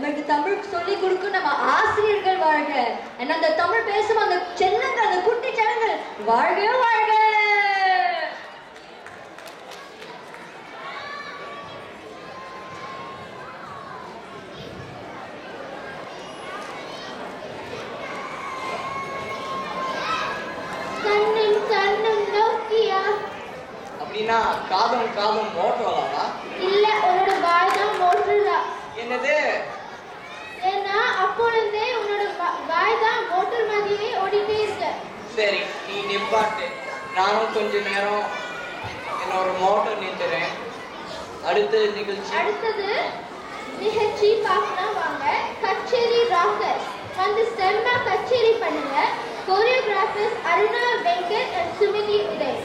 நமக்கு தமிழ் சொல்லிக் கொடுக்கும் நம்ம ஆசிரியர்கள் வாழ்க, அந்த தமிழ் பேசும் அந்த செல்லங்கள், அந்த குட்டி செல்லங்கள் வாழ்க வாழ்க. அப்படின்னா காதம் காதம் மோட்டரோலாவா? இல்ல, உன்னோட வாய் தான் மோட்டரோலா. என்னது? ஏன்னா அப்பொழுதே உன்னோட வாய் தான் மோட்டர் மாதிரியே ஓடிட்டே இருக்கு. சரி, நீ நிப்பாட்டு. நானும் கொஞ்ச நேரம் என்னோட மோட்டர் நிறுத்துறேன். அடுத்த அடுத்தது நிகழ்ச்சி பார்க்கலாம் வாங்க. கச்சேரி ராக்கர்ஸ் வந்து செம்ம கச்சேரி பண்ணுங்க. Choreographers Aruna Venkat and Samithi Uday.